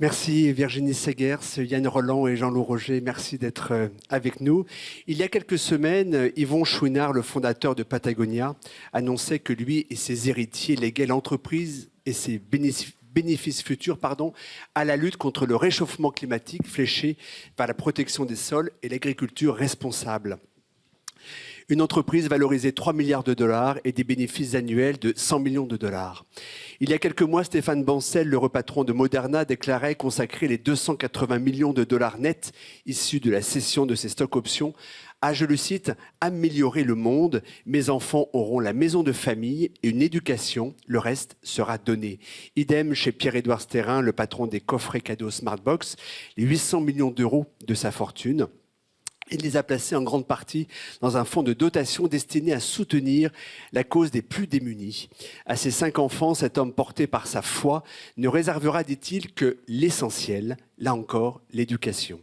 Merci Virginie Segers, Yann Roland et Jean-Loup Roger, merci d'être avec nous. Il y a quelques semaines, Yvon Chouinard, le fondateur de Patagonia, annonçait que lui et ses héritiers léguaient l'entreprise et ses bénéfices futurs à la lutte contre le réchauffement climatique fléché par la protection des sols et l'agriculture responsable. Une entreprise valorisée 3 milliards de dollars et des bénéfices annuels de 100 millions de dollars. Il y a quelques mois, Stéphane Bancel, le repatron de Moderna, déclarait consacrer les 280 millions de dollars nets issus de la cession de ses stocks options à, je le cite, « améliorer le monde. Mes enfants auront la maison de famille et une éducation. Le reste sera donné. » Idem chez Pierre-Édouard Stérin, le patron des coffrets cadeaux Smartbox, les 800 millions d'euros de sa fortune. Il les a placés en grande partie dans un fonds de dotation destiné à soutenir la cause des plus démunis. À ses 5 enfants, cet homme porté par sa foi ne réservera, dit-il, que l'essentiel, là encore, l'éducation.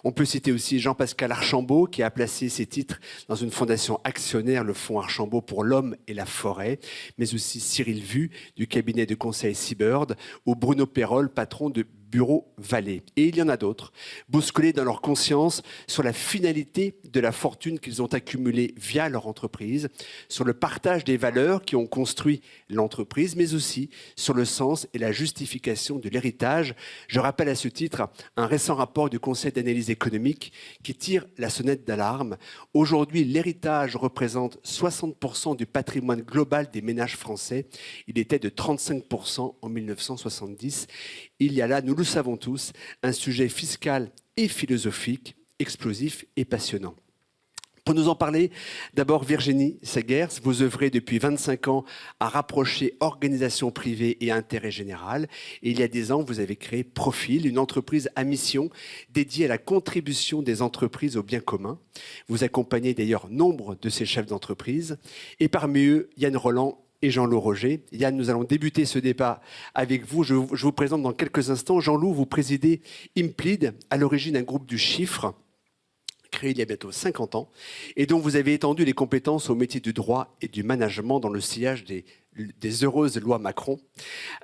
On peut citer aussi Jean-Pascal Archambault qui a placé ses titres dans une fondation actionnaire, le Fonds Archambault pour l'homme et la forêt, mais aussi Cyril Vu du cabinet de conseil Seabird ou Bruno Perrol, patron de Bureau Vallée. Et il y en a d'autres, bousculés dans leur conscience sur la finalité de la fortune qu'ils ont accumulée via leur entreprise, sur le partage des valeurs qui ont construit l'entreprise, mais aussi sur le sens et la justification de l'héritage. Je rappelle à ce titre un récent rapport du Conseil d'analyse économique qui tire la sonnette d'alarme. Aujourd'hui, l'héritage représente 60% du patrimoine global des ménages français. Il était de 35% en 1970. Il y a là, nous le savons tous, un sujet fiscal et philosophique explosif et passionnant. Pour nous en parler, d'abord Virginie Segers, vous œuvrez depuis 25 ans à rapprocher organisation privée et intérêt général. Et il y a 10 ans, vous avez créé Profil, une entreprise à mission dédiée à la contribution des entreprises au bien commun. Vous accompagnez d'ailleurs nombre de ces chefs d'entreprise. Et parmi eux, Yann Roland et Jean-Loup Roger. Yann, nous allons débuter ce débat avec vous. Je vous présente dans quelques instants. Jean-Loup, vous présidez Implid, à l'origine un groupe du chiffre, créé il y a bientôt 50 ans, et dont vous avez étendu les compétences au métier du droit et du management dans le sillage des heureuses lois Macron.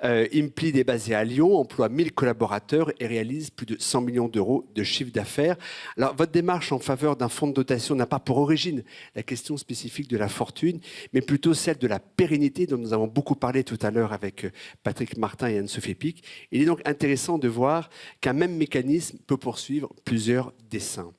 Implid est basé à Lyon, emploie 1000 collaborateurs et réalise plus de 100 millions d'euros de chiffre d'affaires. Alors, votre démarche en faveur d'un fonds de dotation n'a pas pour origine la question spécifique de la fortune, mais plutôt celle de la pérennité dont nous avons beaucoup parlé tout à l'heure avec Patrick Martin et Anne-Sophie Pic. Il est donc intéressant de voir qu'un même mécanisme peut poursuivre plusieurs desseins.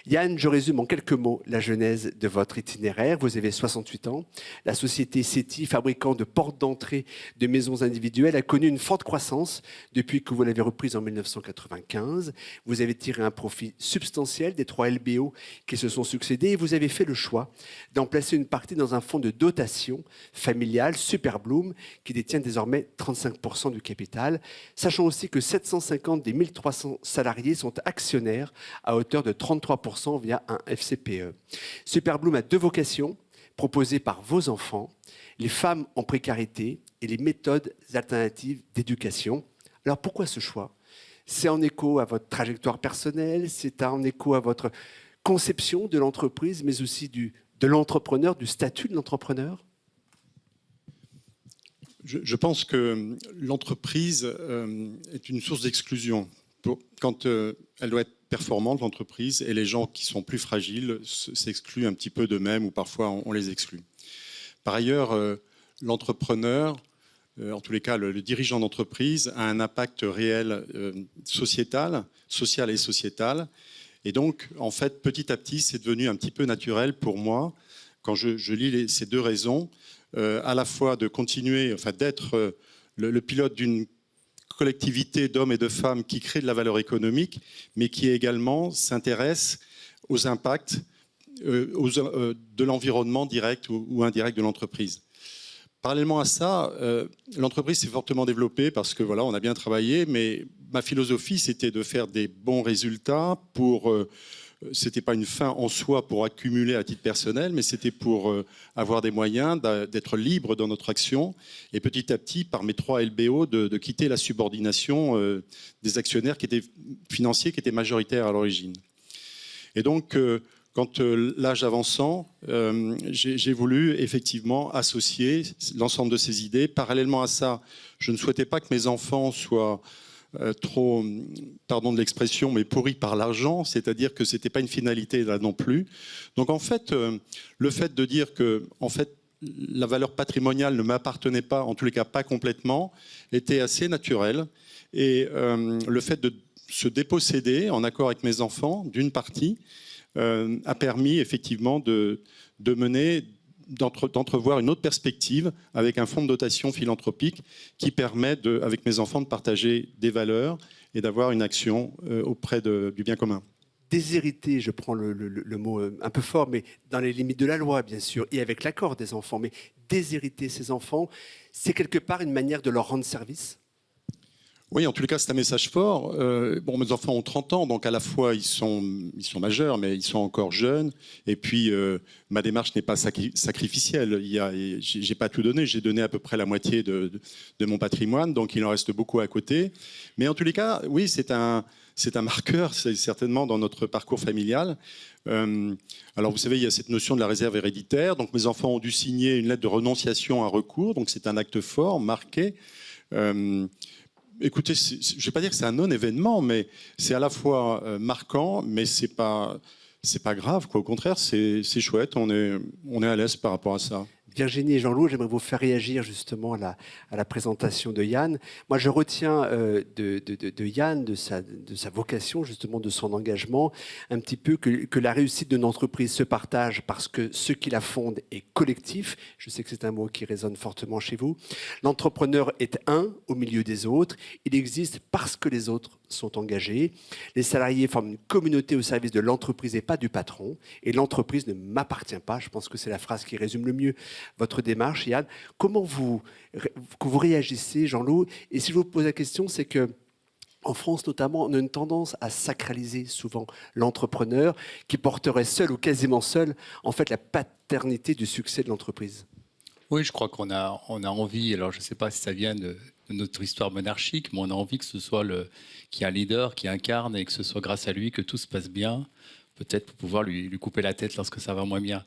Yann, je résume en quelques mots la genèse de votre itinéraire. Vous avez 68 ans. La société SETI, fabricant de portes d'entrée de maisons individuelles, a connu une forte croissance depuis que vous l'avez reprise en 1995. Vous avez tiré un profit substantiel des 3 LBO qui se sont succédés et vous avez fait le choix d'en placer une partie dans un fonds de dotation familial, Superbloom, qui détient désormais 35% du capital. Sachant aussi que 750 des 1300 salariés sont actionnaires à hauteur de 33% via un FCPE. Superbloom a 2 vocations proposées par vos enfants, les femmes en précarité et les méthodes alternatives d'éducation. Alors pourquoi ce choix? C'est en écho à votre trajectoire personnelle, c'est en écho à votre conception de l'entreprise, mais aussi de l'entrepreneur, du statut de l'entrepreneur? Je pense que l'entreprise est une source d'exclusion. Quand elle doit être performante, l'entreprise, et les gens qui sont plus fragiles s'excluent un petit peu d'eux-mêmes ou parfois on les exclut. Par ailleurs, l'entrepreneur, en tous les cas le dirigeant d'entreprise, a un impact réel social et sociétal. Et donc, en fait, petit à petit, c'est devenu un petit peu naturel pour moi, quand je lis ces 2 raisons, à la fois de continuer, enfin d'être le pilote d'une collectivité d'hommes et de femmes qui crée de la valeur économique, mais qui également s'intéresse aux impacts de l'environnement direct ou indirect de l'entreprise. Parallèlement à ça, l'entreprise s'est fortement développée parce que voilà, on a bien travaillé, mais ma philosophie, c'était de faire des bons résultats pour... c'était pas une fin en soi pour accumuler à titre personnel, mais c'était pour avoir des moyens d'être libre dans notre action et petit à petit, par mes 3 LBO, de quitter la subordination des actionnaires financiers qui étaient majoritaires à l'origine. Et donc, quand l'âge avançant, j'ai voulu effectivement associer l'ensemble de ces idées. Parallèlement à ça, je ne souhaitais pas que mes enfants soient trop, pardon de l'expression, mais pourri par l'argent, c'est-à-dire que c'était pas une finalité là non plus. Donc en fait, le fait de dire que en fait la valeur patrimoniale ne m'appartenait pas, en tous les cas pas complètement, était assez naturel. Et le fait de se déposséder, en accord avec mes enfants, d'une partie, a permis effectivement d'entrevoir une autre perspective avec un fonds de dotation philanthropique qui permet, avec mes enfants, de partager des valeurs et d'avoir une action auprès du bien commun. Déshériter, je prends le mot un peu fort, mais dans les limites de la loi, bien sûr, et avec l'accord des enfants. Mais déshériter ces enfants, c'est quelque part une manière de leur rendre service? Oui, en tous les cas, c'est un message fort. Bon, mes enfants ont 30 ans, donc à la fois, ils sont majeurs, mais ils sont encore jeunes. Et puis, ma démarche n'est pas sacrificielle. J'ai pas tout donné. J'ai donné à peu près la moitié de mon patrimoine, donc il en reste beaucoup à côté. Mais en tous les cas, oui, c'est un marqueur, c'est certainement dans notre parcours familial. Alors, vous savez, il y a cette notion de la réserve héréditaire. Donc, mes enfants ont dû signer une lettre de renonciation à recours. Donc, c'est un acte fort, marqué. Écoutez, je ne vais pas dire que c'est un non-événement, mais c'est à la fois marquant, mais c'est pas grave, quoi. Au contraire, c'est chouette. On est à l'aise par rapport à ça. Virginie et Jean-Loup, j'aimerais vous faire réagir justement à la présentation de Yann. Moi, je retiens de Yann, de sa vocation, justement, de son engagement, un petit peu que la réussite d'une entreprise se partage parce que ce qui la fonde est collectif. Je sais que c'est un mot qui résonne fortement chez vous. L'entrepreneur est un au milieu des autres. Il existe parce que les autres sont engagés. Les salariés forment une communauté au service de l'entreprise et pas du patron. Et l'entreprise ne m'appartient pas. Je pense que c'est la phrase qui résume le mieux votre démarche, Yann. Comment vous réagissez, Jean-Loup? Et si je vous pose la question, c'est que en France, notamment, on a une tendance à sacraliser souvent l'entrepreneur qui porterait seul ou quasiment seul, en fait, la paternité du succès de l'entreprise. Oui, je crois qu'on a envie, alors je ne sais pas si ça vient de notre histoire monarchique, mais on a envie que ce soit qu'il y ait un leader qui incarne et que ce soit grâce à lui que tout se passe bien, peut-être pour pouvoir lui couper la tête lorsque ça va moins bien.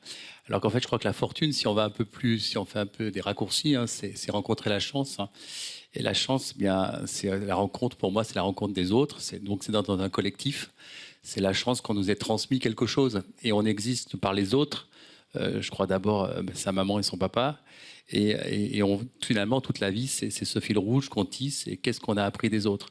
Alors qu'en fait, je crois que la fortune, si on fait un peu des raccourcis, hein, c'est rencontrer la chance. Hein. Et la chance, bien, c'est la rencontre, pour moi, c'est la rencontre des autres. Donc c'est dans un collectif. C'est la chance qu'on nous ait transmis quelque chose. Et on existe par les autres. Je crois d'abord sa maman et son papa. Et finalement, toute la vie, c'est ce fil rouge qu'on tisse et qu'est-ce qu'on a appris des autres.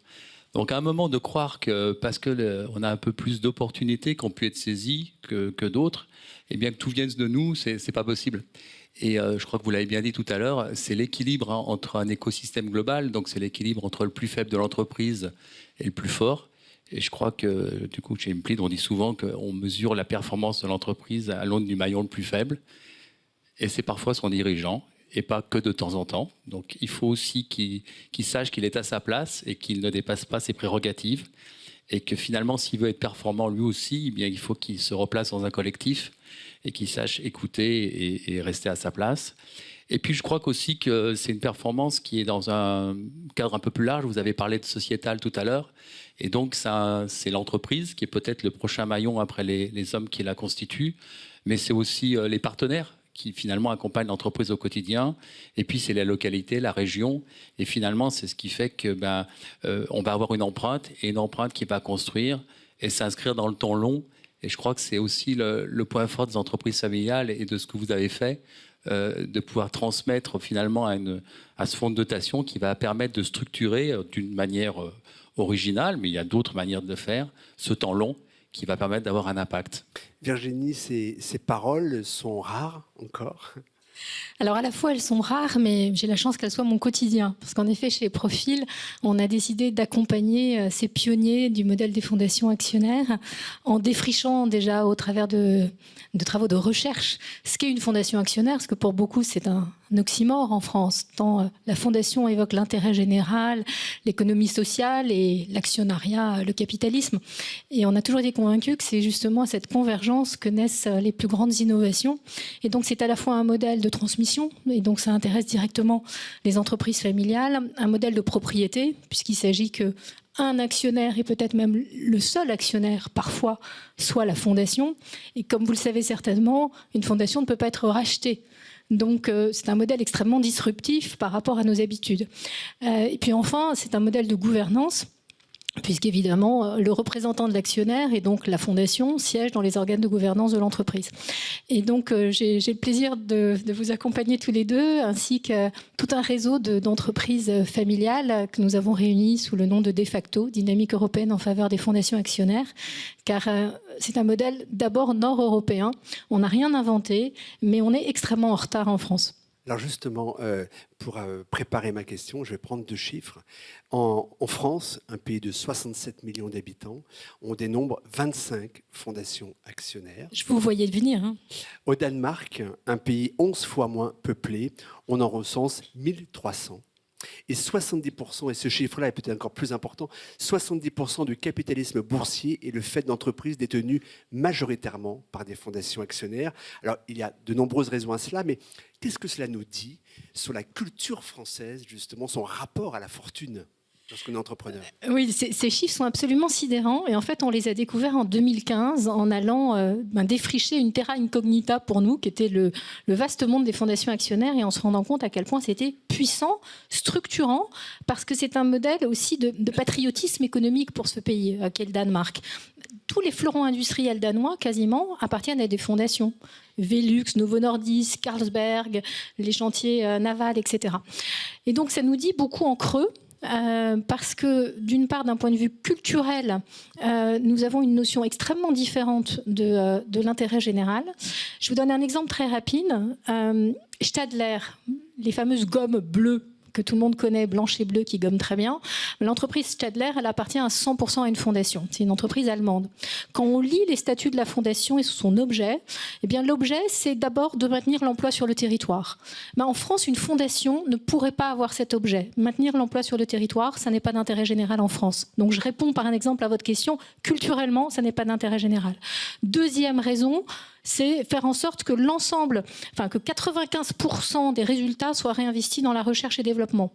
Donc à un moment de croire que parce qu'on a un peu plus d'opportunités qui ont pu être saisies que d'autres, et bien que tout vienne de nous, c'est pas possible. Et je crois que vous l'avez bien dit tout à l'heure, c'est l'équilibre entre un écosystème global, donc c'est l'équilibre entre le plus faible de l'entreprise et le plus fort. Et je crois que, du coup, chez Implid, on dit souvent qu'on mesure la performance de l'entreprise à l'aune du maillon le plus faible. Et c'est parfois son dirigeant, et pas que de temps en temps. Donc il faut aussi qu'il sache qu'il est à sa place et qu'il ne dépasse pas ses prérogatives. Et que finalement, s'il veut être performant lui aussi, eh bien, il faut qu'il se replace dans un collectif et qu'il sache écouter et rester à sa place. Et puis je crois qu'aussi que c'est une performance qui est dans un cadre un peu plus large. Vous avez parlé de sociétal tout à l'heure. Et donc c'est l'entreprise qui est peut-être le prochain maillon après les hommes qui la constituent. Mais c'est aussi les partenaires qui finalement accompagnent l'entreprise au quotidien. Et puis c'est la localité, la région. Et finalement, c'est ce qui fait que on va avoir une empreinte qui va construire et s'inscrire dans le temps long. Et je crois que c'est aussi le point fort des entreprises familiales et de ce que vous avez fait, de pouvoir transmettre finalement à ce fonds de dotation qui va permettre de structurer d'une manière originale, mais il y a d'autres manières de le faire, ce temps long qui va permettre d'avoir un impact. Virginie, ces paroles sont rares encore? Alors à la fois elles sont rares, mais j'ai la chance qu'elles soient mon quotidien. Parce qu'en effet, chez Profil, on a décidé d'accompagner ces pionniers du modèle des fondations actionnaires en défrichant déjà au travers de travaux de recherche ce qu'est une fondation actionnaire, parce que pour beaucoup c'est un oxymore en France, tant la fondation évoque l'intérêt général, l'économie sociale et l'actionnariat, le capitalisme. Et on a toujours été convaincus que c'est justement à cette convergence que naissent les plus grandes innovations. Et donc c'est à la fois un modèle de transmission, et donc ça intéresse directement les entreprises familiales, un modèle de propriété, puisqu'il s'agit qu'un actionnaire, et peut-être même le seul actionnaire parfois, soit la fondation. Et comme vous le savez certainement, une fondation ne peut pas être rachetée. Donc c'est un modèle extrêmement disruptif par rapport à nos habitudes. Et puis enfin, c'est un modèle de gouvernance puisqu'évidemment, le représentant de l'actionnaire et donc la fondation siège dans les organes de gouvernance de l'entreprise. Et donc, j'ai le plaisir de vous accompagner tous les deux, ainsi que tout un réseau d'entreprises familiales que nous avons réunies sous le nom de DeFacto, Dynamique européenne en faveur des fondations actionnaires, car c'est un modèle d'abord nord-européen. On n'a rien inventé, mais on est extrêmement en retard en France. Alors justement, pour préparer ma question, je vais prendre 2 chiffres. En France, un pays de 67 millions d'habitants, on dénombre 25 fondations actionnaires. Je vous voyais venir. Hein. Au Danemark, un pays 11 fois moins peuplé, on en recense 1300. Et 70%, et ce chiffre-là est peut-être encore plus important, 70% du capitalisme boursier est le fait d'entreprises détenues majoritairement par des fondations actionnaires. Alors, il y a de nombreuses raisons à cela, mais qu'est-ce que cela nous dit sur la culture française, justement, son rapport à la fortune lorsqu'on est entrepreneur? Oui, ces chiffres sont absolument sidérants. Et en fait, on les a découverts en 2015 en allant défricher une terra incognita pour nous, qui était le vaste monde des fondations actionnaires, et en se rendant compte à quel point c'était puissant, structurant, parce que c'est un modèle aussi de patriotisme économique pour ce pays qu'est le Danemark. Tous les fleurons industriels danois, quasiment, appartiennent à des fondations. Velux, Novo Nordisk, Carlsberg, les chantiers navals, etc. Et donc, ça nous dit beaucoup en creux. Parce que, d'une part, d'un point de vue culturel, nous avons une notion extrêmement différente de l'intérêt général. Je vous donne un exemple très rapide. Stadler, les fameuses gommes bleues que tout le monde connaît, blanche et bleue, qui gomme très bien. L'entreprise Stadler, elle appartient à 100% à une fondation. C'est une entreprise allemande. Quand on lit les statuts de la fondation et son objet, eh bien, l'objet, c'est d'abord de maintenir l'emploi sur le territoire. Ben, en France, une fondation ne pourrait pas avoir cet objet. Maintenir l'emploi sur le territoire, ça n'est pas d'intérêt général en France. Donc, je réponds par un exemple à votre question. Culturellement, ça n'est pas d'intérêt général. Deuxième raison, c'est faire en sorte que que 95% des résultats soient réinvestis dans la recherche et développement.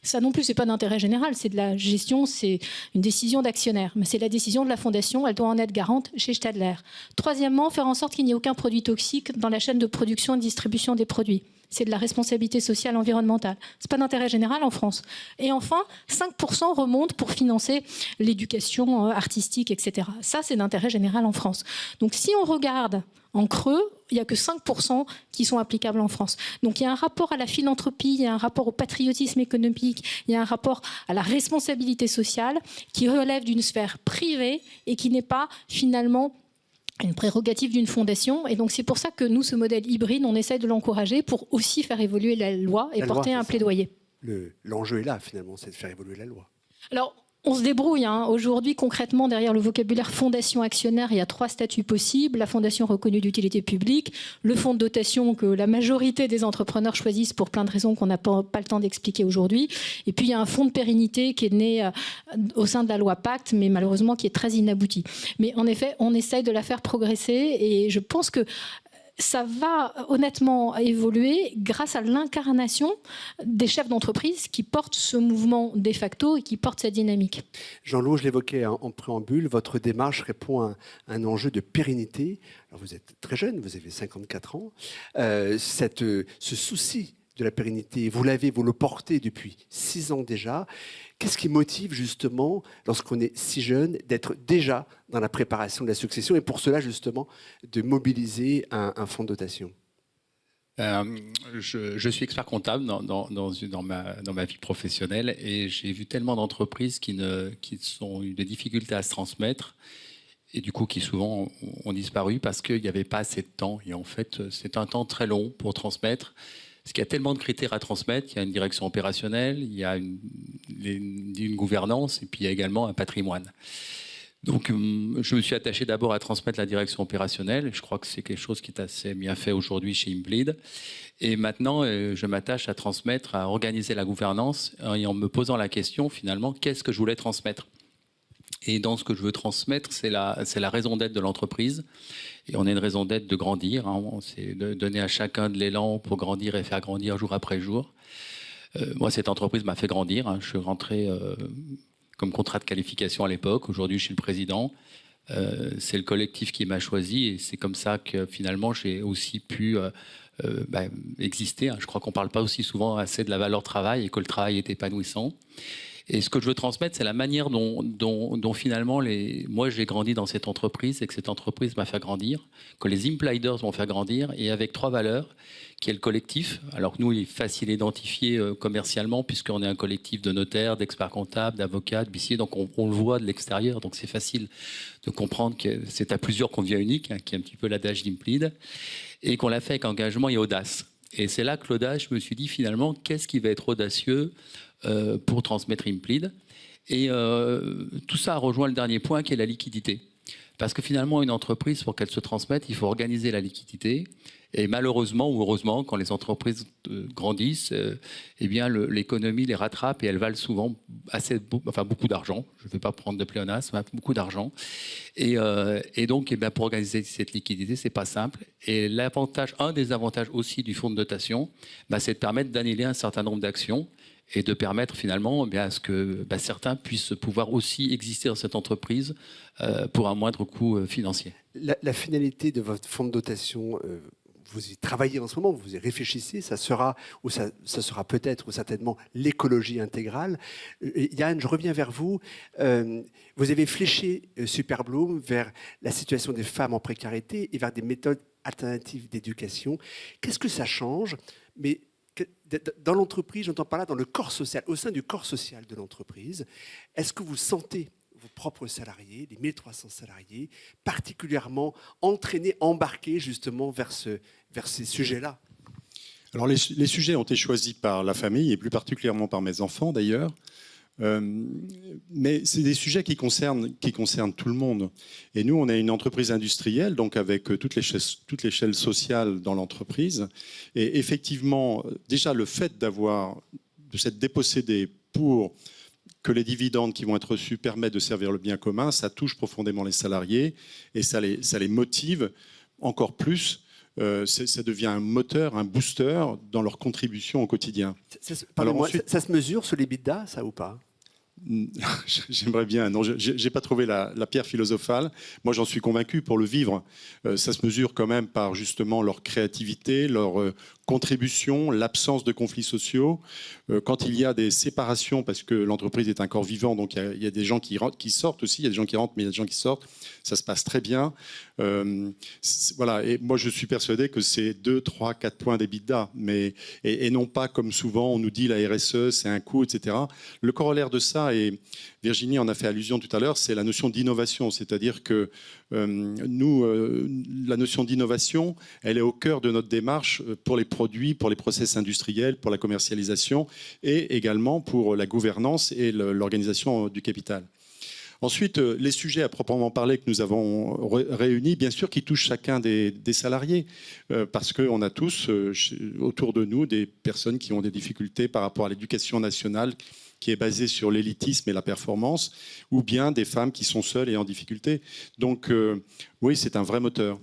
Ça non plus, c'est pas d'intérêt général, c'est de la gestion, c'est une décision d'actionnaire. Mais c'est la décision de la fondation, elle doit en être garante chez Stadler. Troisièmement, faire en sorte qu'il n'y ait aucun produit toxique dans la chaîne de production et de distribution des produits. C'est de la responsabilité sociale environnementale. C'est pas d'intérêt général en France. Et enfin, 5% remontent pour financer l'éducation artistique, etc. Ça, c'est d'intérêt général en France. Donc si on regarde en creux, il n'y a que 5% qui sont applicables en France. Donc il y a un rapport à la philanthropie, il y a un rapport au patriotisme économique, il y a un rapport à la responsabilité sociale qui relève d'une sphère privée et qui n'est pas finalement une prérogative d'une fondation. Et donc c'est pour ça que nous, ce modèle hybride, on essaie de l'encourager pour aussi faire évoluer la loi et porter un plaidoyer. L'enjeu est là, finalement, c'est de faire évoluer la loi. Alors, on se débrouille. Aujourd'hui, concrètement, derrière le vocabulaire fondation actionnaire, il y a 3 statuts possibles. La fondation reconnue d'utilité publique, le fonds de dotation que la majorité des entrepreneurs choisissent pour plein de raisons qu'on n'a pas le temps d'expliquer aujourd'hui. Et puis, il y a un fonds de pérennité qui est né au sein de la loi Pacte, mais malheureusement qui est très inabouti. Mais en effet, on essaye de la faire progresser et je pense que ça va honnêtement évoluer grâce à l'incarnation des chefs d'entreprise qui portent ce mouvement de facto et qui portent cette dynamique. Jean-Loup, je l'évoquais en préambule, votre démarche répond à un enjeu de pérennité. Alors vous êtes très jeune, vous avez 54 ans. Ce souci de la pérennité, vous le portez depuis 6 ans déjà. Qu'est-ce qui motive justement, lorsqu'on est si jeune, d'être déjà dans la préparation de la succession et pour cela justement de mobiliser un fonds de dotation? Je suis expert comptable dans ma vie professionnelle et j'ai vu tellement d'entreprises qui ont eu des difficultés à se transmettre et du coup qui souvent ont disparu parce qu'il n'y avait pas assez de temps. Et en fait, c'est un temps très long pour transmettre. Parce qu'il y a tellement de critères à transmettre, il y a une direction opérationnelle, il y a une gouvernance et puis il y a également un patrimoine. Donc je me suis attaché d'abord à transmettre la direction opérationnelle. Je crois que c'est quelque chose qui est assez bien fait aujourd'hui chez Imbleed. Et maintenant, je m'attache à organiser la gouvernance et en me posant la question finalement, qu'est-ce que je voulais transmettre ? Et dans ce que je veux transmettre, c'est la raison d'être de l'entreprise. Et on a une raison d'être de grandir. C'est de donner à chacun de l'élan pour grandir et faire grandir jour après jour. Moi, cette entreprise m'a fait grandir. Je suis rentré comme contrat de qualification à l'époque. Aujourd'hui, je suis le président. C'est le collectif qui m'a choisi. Et c'est comme ça que finalement, j'ai aussi pu exister. Je crois qu'on ne parle pas aussi souvent assez de la valeur travail et que le travail est épanouissant. Et ce que je veux transmettre, c'est la manière dont finalement, moi j'ai grandi dans cette entreprise et que cette entreprise m'a fait grandir, que les Impliders m'ont fait grandir, et avec 3 valeurs, qui est le collectif. Alors que nous, il est facile à identifier commercialement, puisqu'on est un collectif de notaires, d'experts comptables, d'avocats, de huissiers, donc on le voit de l'extérieur, donc c'est facile de comprendre que c'est à plusieurs qu'on devient unique, qui est un petit peu l'adage d'Implid, et qu'on l'a fait avec engagement et audace. Et c'est là que l'audace, je me suis dit finalement, qu'est-ce qui va être audacieux pour transmettre Implid. Et tout ça a rejoint le dernier point qui est la liquidité. Parce que finalement, une entreprise, pour qu'elle se transmette, il faut organiser la liquidité. Et malheureusement ou heureusement, quand les entreprises grandissent, eh bien l'économie les rattrape et elles valent souvent beaucoup d'argent. Je ne vais pas prendre de pléonasme, mais beaucoup d'argent. Et donc, eh bien, pour organiser cette liquidité, c'est pas simple. Et un des avantages aussi du fonds de dotation, c'est de permettre d'annuler un certain nombre d'actions et de permettre finalement à ce que certains puissent pouvoir aussi exister dans cette entreprise pour un moindre coût financier. La finalité de votre fonds de dotation, vous y travaillez en ce moment, vous y réfléchissez, ça sera peut-être ou certainement l'écologie intégrale. Yann, je reviens vers vous. Vous avez fléché Superbloom vers la situation des femmes en précarité et vers des méthodes alternatives d'éducation. Qu'est-ce que ça change ? Mais dans l'entreprise, j'entends par là, dans le corps social, au sein du corps social de l'entreprise, est-ce que vous sentez vos propres salariés, les 1300 salariés, particulièrement entraînés, embarqués justement vers ces sujets-là ? Alors les sujets ont été choisis par la famille et plus particulièrement par mes enfants d'ailleurs. Mais c'est des sujets qui concernent tout le monde. Et nous, on est une entreprise industrielle, donc avec toute l'échelle sociale dans l'entreprise. Et effectivement, déjà le fait de s'être dépossédé pour que les dividendes qui vont être reçus permettent de servir le bien commun, ça touche profondément les salariés et ça les motive encore plus. Ça devient un moteur, un booster dans leur contribution au quotidien. Ça se mesure sur l'EBITDA, ça ou pas ? J'aimerais bien. Non, je n'ai pas trouvé la pierre philosophale. Moi, j'en suis convaincu. Pour le vivre, ça se mesure quand même par justement leur créativité, leur contribution, l'absence de conflits sociaux. Quand il y a des séparations, parce que l'entreprise est un corps vivant, donc il y a des gens qui sortent aussi, il y a des gens qui rentrent, mais il y a des gens qui sortent. Ça se passe très bien. Voilà. Et moi, je suis persuadé que c'est 2, 3, 4 points d'EBITDA, et non pas comme souvent on nous dit la RSE, c'est un coût, etc. Le corollaire de ça, et Virginie en a fait allusion tout à l'heure, c'est la notion d'innovation. C'est-à-dire que nous, la notion d'innovation, elle est au cœur de notre démarche pour les produits, pour les process industriels, pour la commercialisation et également pour la gouvernance et l'organisation du capital. Ensuite, les sujets à proprement parler que nous avons réunis, bien sûr, qui touchent chacun des salariés, parce qu'on a tous autour de nous des personnes qui ont des difficultés par rapport à l'éducation nationale qui est basée sur l'élitisme et la performance, ou bien des femmes qui sont seules et en difficulté. Donc, oui, c'est un vrai moteur.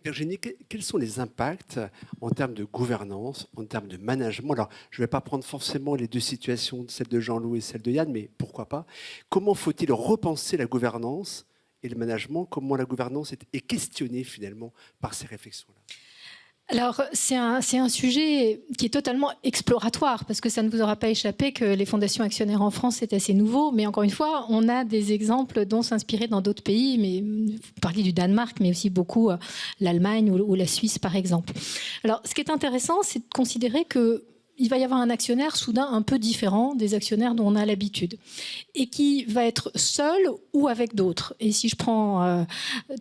Virginie, quels sont les impacts en termes de gouvernance, en termes de management ? Alors, je ne vais pas prendre forcément les deux situations, celle de Jean-Loup et celle de Yann, mais pourquoi pas ? Comment faut-il repenser la gouvernance et le management ? Comment la gouvernance est questionnée finalement par ces réflexions-là ? Alors, c'est un sujet qui est totalement exploratoire, parce que ça ne vous aura pas échappé que les fondations actionnaires en France, c'est assez nouveau. Mais encore une fois, on a des exemples dont s'inspirer dans d'autres pays. Mais vous parliez du Danemark, mais aussi beaucoup l'Allemagne ou la Suisse, par exemple. Alors, ce qui est intéressant, c'est de considérer qu'il va y avoir un actionnaire soudain un peu différent des actionnaires dont on a l'habitude, et qui va être seul ou avec d'autres. Et si je prends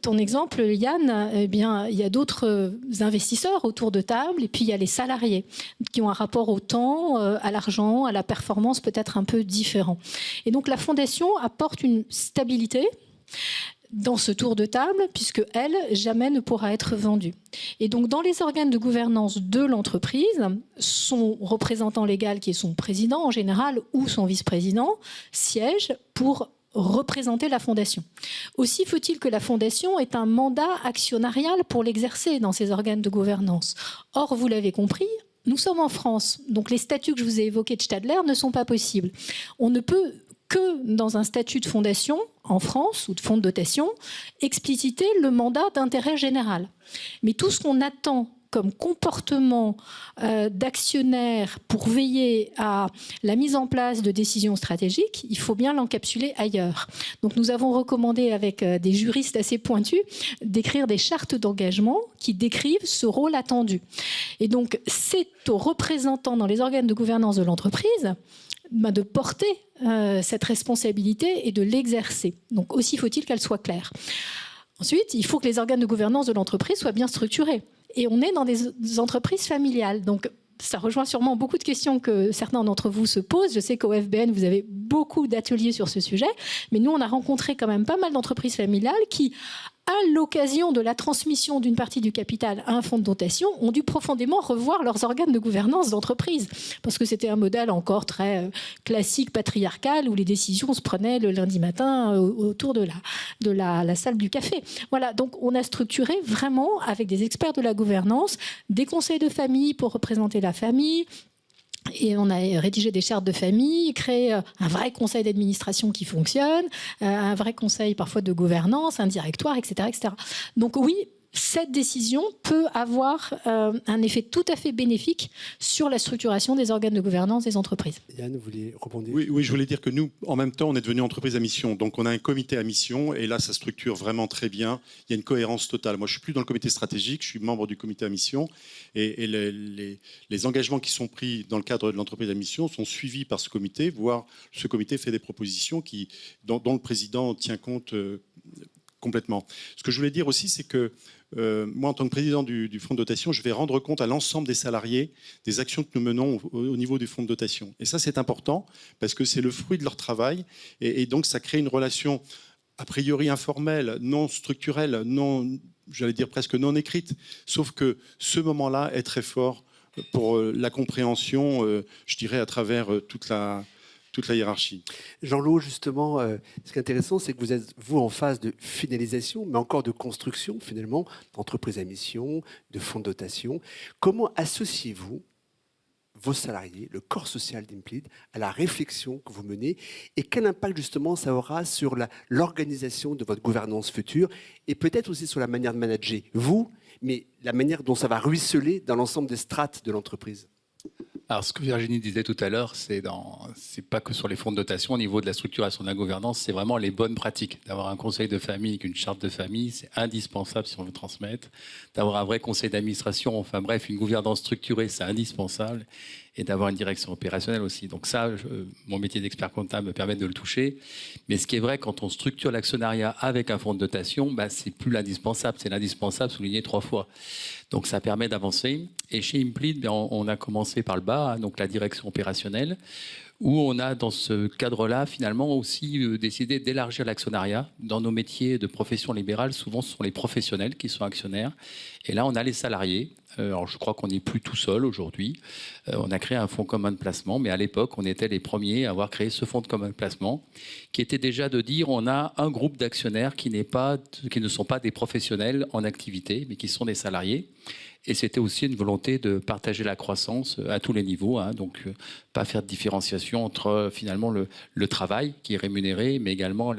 ton exemple, Yann, eh bien, il y a d'autres investisseurs autour de table, et puis il y a les salariés qui ont un rapport au temps, à l'argent, à la performance peut-être un peu différent. Et donc la fondation apporte une stabilité dans ce tour de table, puisque elle, jamais ne pourra être vendue. Et donc, dans les organes de gouvernance de l'entreprise, son représentant légal, qui est son président en général, ou son vice-président, siège pour représenter la fondation. Aussi faut-il que la fondation ait un mandat actionnarial pour l'exercer dans ces organes de gouvernance. Or, vous l'avez compris, nous sommes en France, donc les statuts que je vous ai évoqués de Stadler ne sont pas possibles. On ne peut que dans un statut de fondation en France ou de fonds de dotation expliciter le mandat d'intérêt général. Mais tout ce qu'on attend comme comportement d'actionnaire pour veiller à la mise en place de décisions stratégiques, il faut bien l'encapsuler ailleurs. Donc nous avons recommandé avec des juristes assez pointus d'écrire des chartes d'engagement qui décrivent ce rôle attendu. Et donc c'est aux représentants dans les organes de gouvernance de l'entreprise de porter cette responsabilité et de l'exercer. Donc aussi faut-il qu'elle soit claire. Ensuite, il faut que les organes de gouvernance de l'entreprise soient bien structurés. Et on est dans des entreprises familiales. Donc ça rejoint sûrement beaucoup de questions que certains d'entre vous se posent. Je sais qu'au FBN, vous avez beaucoup d'ateliers sur ce sujet. Mais nous, on a rencontré quand même pas mal d'entreprises familiales qui, à l'occasion de la transmission d'une partie du capital à un fonds de dotation, ont dû profondément revoir leurs organes de gouvernance d'entreprise. Parce que c'était un modèle encore très classique, patriarcal, où les décisions se prenaient le lundi matin autour de la salle du café. Voilà, donc on a structuré vraiment, avec des experts de la gouvernance, des conseils de famille pour représenter la famille. Et on a rédigé des chartes de famille, créé un vrai conseil d'administration qui fonctionne, un vrai conseil parfois de gouvernance, un directoire, etc., etc. Donc oui, cette décision peut avoir un effet tout à fait bénéfique sur la structuration des organes de gouvernance des entreprises. Yann, vous voulez rebondir ? Oui, je voulais dire que nous, en même temps, on est devenu entreprise à mission. Donc, on a un comité à mission et là, ça structure vraiment très bien. Il y a une cohérence totale. Moi, je ne suis plus dans le comité stratégique, je suis membre du comité à mission et les engagements qui sont pris dans le cadre de l'entreprise à mission sont suivis par ce comité, voire ce comité fait des propositions dont le président tient compte complètement. Ce que je voulais dire aussi, c'est que moi, en tant que président du fonds de dotation, je vais rendre compte à l'ensemble des salariés des actions que nous menons au niveau du fonds de dotation. Et ça, c'est important parce que c'est le fruit de leur travail. Et donc, ça crée une relation a priori informelle, non structurelle, j'allais dire presque non écrite. Sauf que ce moment-là est très fort pour la compréhension, je dirais, à travers toute la hiérarchie. Jean-Loup, justement, ce qui est intéressant, c'est que vous êtes, vous, en phase de finalisation, mais encore de construction, finalement, d'entreprise à mission, de fonds de dotation. Comment associez-vous vos salariés, le corps social d'Implid, à la réflexion que vous menez et quel impact, justement, ça aura sur l'organisation de votre gouvernance future et peut-être aussi sur la manière de manager vous, mais la manière dont ça va ruisseler dans l'ensemble des strates de l'entreprise? Alors, ce que Virginie disait tout à l'heure, c'est pas que sur les fonds de dotation, au niveau de la structuration de la gouvernance, c'est vraiment les bonnes pratiques. D'avoir un conseil de famille avec une charte de famille, c'est indispensable si on veut transmettre. D'avoir un vrai conseil d'administration, enfin bref, une gouvernance structurée, c'est indispensable. Et d'avoir une direction opérationnelle aussi. Donc ça, mon métier d'expert comptable me permet de le toucher. Mais ce qui est vrai, quand on structure l'actionnariat avec un fonds de dotation, c'est plus l'indispensable. C'est l'indispensable souligné 3 fois. Donc ça permet d'avancer. Et chez Implid, on a commencé par le bas, donc la direction opérationnelle, où on a dans ce cadre-là finalement aussi décidé d'élargir l'actionnariat. Dans nos métiers de profession libérale, souvent ce sont les professionnels qui sont actionnaires. Et là, on a les salariés. Alors je crois qu'on n'est plus tout seul aujourd'hui. On a créé un fonds commun de placement, mais à l'époque, on était les premiers à avoir créé ce fonds de commun de placement, qui était déjà de dire on a un groupe d'actionnaires qui ne sont pas des professionnels en activité, mais qui sont des salariés. Et c'était aussi une volonté de partager la croissance à tous les niveaux, donc pas faire de différenciation entre finalement le travail qui est rémunéré, mais également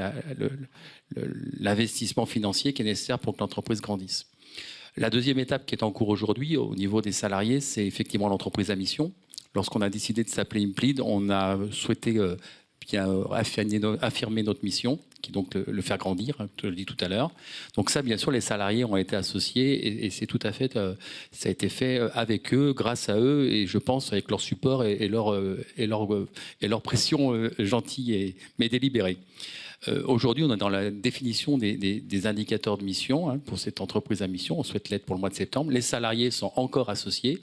l'investissement financier qui est nécessaire pour que l'entreprise grandisse. La deuxième étape qui est en cours aujourd'hui au niveau des salariés, c'est effectivement l'entreprise à mission. Lorsqu'on a décidé de s'appeler Implid, on a souhaité bien affirmer notre mission, qui est donc le faire grandir, je le dis tout à l'heure. Donc ça, bien sûr, les salariés ont été associés et c'est tout à fait, ça a été fait avec eux, grâce à eux, et je pense avec leur support et leur pression gentille mais délibérée. Aujourd'hui, on est dans la définition des indicateurs de mission pour cette entreprise à mission. On souhaite l'être pour le mois de septembre. Les salariés sont encore associés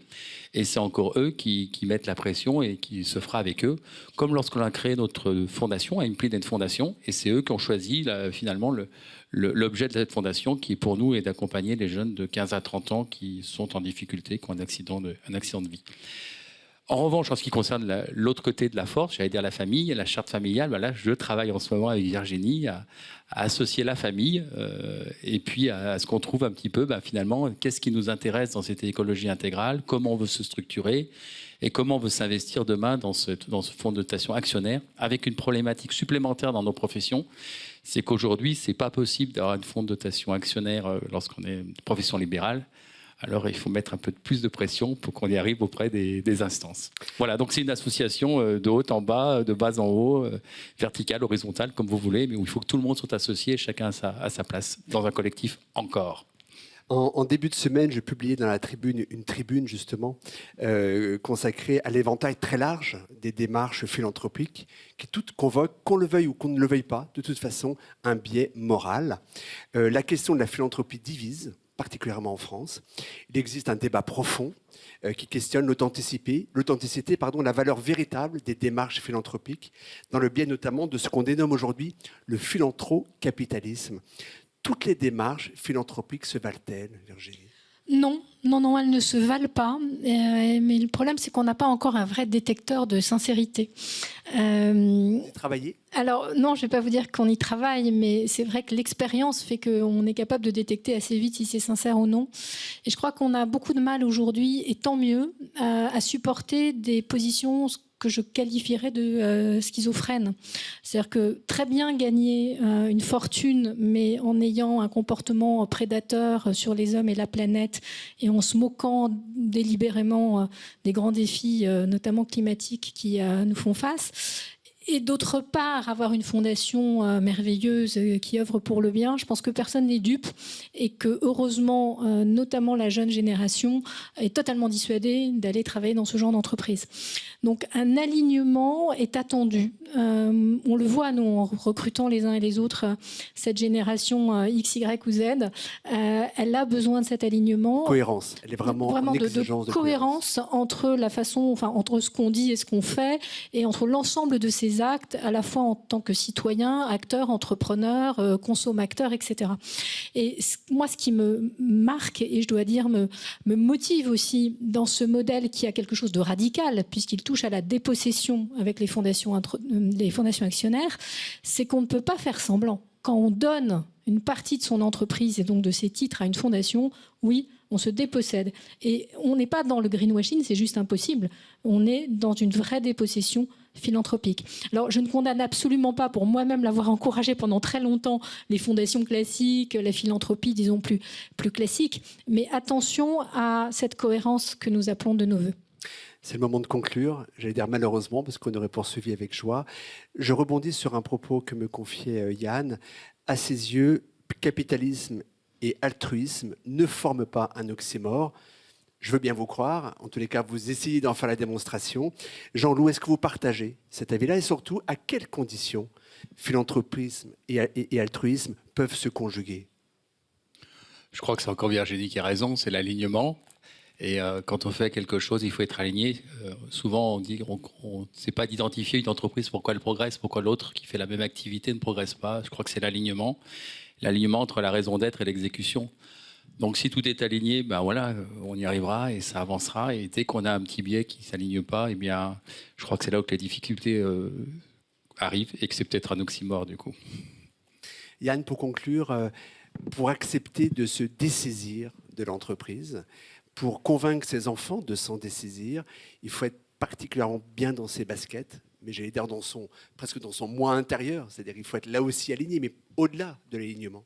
et c'est encore eux qui mettent la pression et qui se fera avec eux. Comme lorsqu'on a créé notre fondation, Implid Fondation, et c'est eux qui ont choisi finalement l'objet de cette fondation qui, pour nous, est d'accompagner les jeunes de 15 à 30 ans qui sont en difficulté, qui ont un accident de vie. En revanche, en ce qui concerne l'autre côté de la force, j'allais dire la famille, la charte familiale, là, je travaille en ce moment avec Virginie à associer la famille et puis à ce qu'on trouve un petit peu, finalement, qu'est-ce qui nous intéresse dans cette écologie intégrale, comment on veut se structurer et comment on veut s'investir demain dans ce fonds de dotation actionnaire, avec une problématique supplémentaire dans nos professions, c'est qu'aujourd'hui, c'est pas possible d'avoir un fonds de dotation actionnaire lorsqu'on est une profession libérale. alors il faut mettre un peu plus de pression pour qu'on y arrive auprès des instances. Voilà, donc c'est une association de haut en bas, de bas en haut, verticale, horizontale, comme vous voulez, mais où il faut que tout le monde soit associé, chacun à sa place, dans un collectif encore. En début de semaine, je publiais dans la tribune une tribune justement consacrée à l'éventail très large des démarches philanthropiques qui toutes convoquent, qu'on le veuille ou qu'on ne le veuille pas, de toute façon, un biais moral. La question de la philanthropie divise, particulièrement en France. Il existe un débat profond qui questionne l'authenticité, la valeur véritable des démarches philanthropiques, dans le biais notamment de ce qu'on dénomme aujourd'hui le philanthrocapitalisme. Toutes les démarches philanthropiques se valent-elles, Virginie ? Non, elles ne se valent pas. Mais le problème, c'est qu'on n'a pas encore un vrai détecteur de sincérité. Travailler ? Alors, non, je ne vais pas vous dire qu'on y travaille, mais c'est vrai que l'expérience fait qu'on est capable de détecter assez vite si c'est sincère ou non. Et je crois qu'on a beaucoup de mal aujourd'hui, et tant mieux, à supporter des positions que je qualifierais de schizophrènes. C'est-à-dire que très bien gagner une fortune, mais en ayant un comportement prédateur sur les hommes et la planète, et en se moquant délibérément des grands défis, notamment climatiques, qui nous font face. Et d'autre part, avoir une fondation merveilleuse qui œuvre pour le bien, je pense que personne n'est dupe et que, heureusement, notamment la jeune génération est totalement dissuadée d'aller travailler dans ce genre d'entreprise. Donc, un alignement est attendu. On le voit, nous, en recrutant les uns et les autres, cette génération X, Y ou Z, elle a besoin de cet alignement. Cohérence. Elle est vraiment en exigence de cohérence entre la façon, entre ce qu'on dit et ce qu'on fait, et entre l'ensemble de ces actes, à la fois en tant que citoyen, acteur, entrepreneur, consommateur, etc. Et moi, ce qui me marque, et je dois dire me motive aussi dans ce modèle qui a quelque chose de radical, puisqu'il touche à la dépossession avec les fondations actionnaires, c'est qu'on ne peut pas faire semblant. Quand on donne une partie de son entreprise et donc de ses titres à une fondation, oui, on se dépossède. Et on n'est pas dans le greenwashing, c'est juste impossible. On est dans une vraie dépossession philanthropique. Alors, je ne condamne absolument pas, pour moi-même l'avoir encouragé pendant très longtemps, les fondations classiques, la philanthropie, disons, plus classique, mais attention à cette cohérence que nous appelons de nos voeux. C'est le moment de conclure, j'allais dire malheureusement, parce qu'on aurait poursuivi avec joie. Je rebondis sur un propos que me confiait Yann. À ses yeux, capitalisme et altruisme ne forment pas un oxymore. Je veux bien vous croire. En tous les cas, vous essayez d'en faire la démonstration. Jean-Loup, est-ce que vous partagez cet avis-là? Et surtout, à quelles conditions philanthropisme et altruisme peuvent se conjuguer? Je crois que c'est encore Virginie qui a raison, c'est l'alignement. Et quand on fait quelque chose, il faut être aligné. Souvent, on dit on ne sait pas d'identifier une entreprise, pourquoi elle progresse, pourquoi l'autre qui fait la même activité ne progresse pas. Je crois que c'est l'alignement entre la raison d'être et l'exécution. Donc si tout est aligné, ben voilà, on y arrivera et ça avancera. Et dès qu'on a un petit biais qui ne s'aligne pas, eh bien, je crois que c'est là où les difficultés arrivent et que c'est peut-être un oxymore du coup. Yann, pour conclure, pour accepter de se dessaisir de l'entreprise, pour convaincre ses enfants de s'en dessaisir, il faut être particulièrement bien dans ses baskets, mais j'allais dire presque dans son moi intérieur, c'est-à-dire qu'il faut être là aussi aligné, mais au-delà de l'alignement.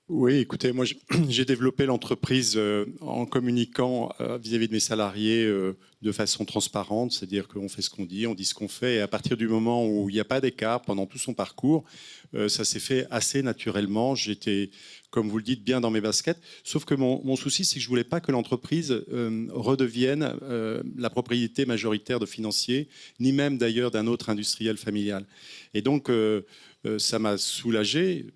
Oui, écoutez, moi j'ai développé l'entreprise en communiquant vis-à-vis de mes salariés de façon transparente, c'est-à-dire qu'on fait ce qu'on dit, on dit ce qu'on fait, et à partir du moment où il n'y a pas d'écart pendant tout son parcours, ça s'est fait assez naturellement. J'étais, comme vous le dites, bien dans mes baskets, sauf que mon souci, c'est que je ne voulais pas que l'entreprise redevienne la propriété majoritaire de financiers, ni même d'ailleurs d'un autre industriel familial. Et donc, ça m'a soulagé.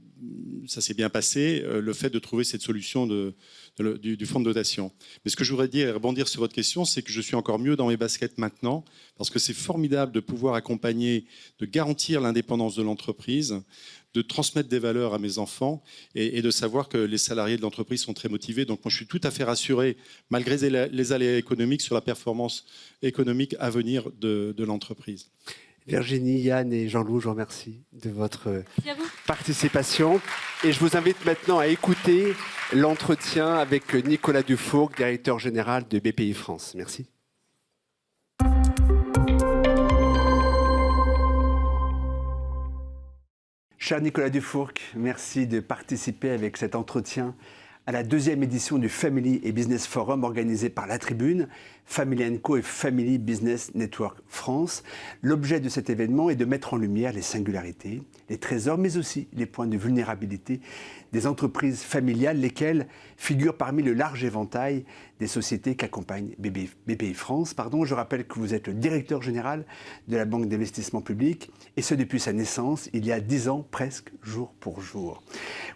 Ça s'est bien passé, le fait de trouver cette solution du fonds de dotation. Mais ce que je voudrais dire et rebondir sur votre question, c'est que je suis encore mieux dans mes baskets maintenant, parce que c'est formidable de pouvoir accompagner, de garantir l'indépendance de l'entreprise, de transmettre des valeurs à mes enfants et de savoir que les salariés de l'entreprise sont très motivés. Donc moi, je suis tout à fait rassuré, malgré les aléas économiques, sur la performance économique à venir de l'entreprise. Virginie, Yann et Jean-Loup, je vous remercie de votre participation. Et je vous invite maintenant à écouter l'entretien avec Nicolas Dufourcq, directeur général de BPI France. Merci. Cher Nicolas Dufourcq, merci de participer avec cet entretien à la 2e édition du Family et Business Forum organisé par La Tribune, Family & Co et Family Business Network France. L'objet de cet événement est de mettre en lumière les singularités, les trésors, mais aussi les points de vulnérabilité des entreprises familiales, lesquelles figurent parmi le large éventail des sociétés qu'accompagne BPI France. Je rappelle que vous êtes le directeur général de la Banque d'investissement public, et ce depuis sa naissance, il y a 10 ans, presque jour pour jour.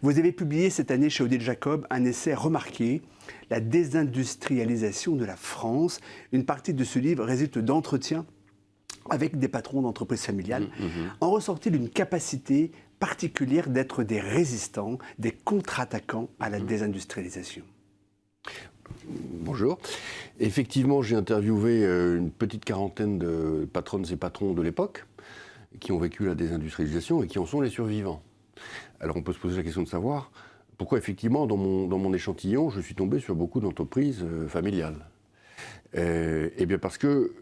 Vous avez publié cette année chez Odile Jacob un essai remarqué, La désindustrialisation de la France. Une partie de ce livre résulte d'entretiens avec des patrons d'entreprises familiales, en ressortit d'une capacité particulière d'être des résistants, des contre-attaquants à la désindustrialisation. Bonjour. Effectivement, j'ai interviewé une petite quarantaine de patronnes et patrons de l'époque qui ont vécu la désindustrialisation et qui en sont les survivants. Alors on peut se poser la question de savoir pourquoi effectivement dans mon échantillon je suis tombé sur beaucoup d'entreprises familiales. Eh bien parce que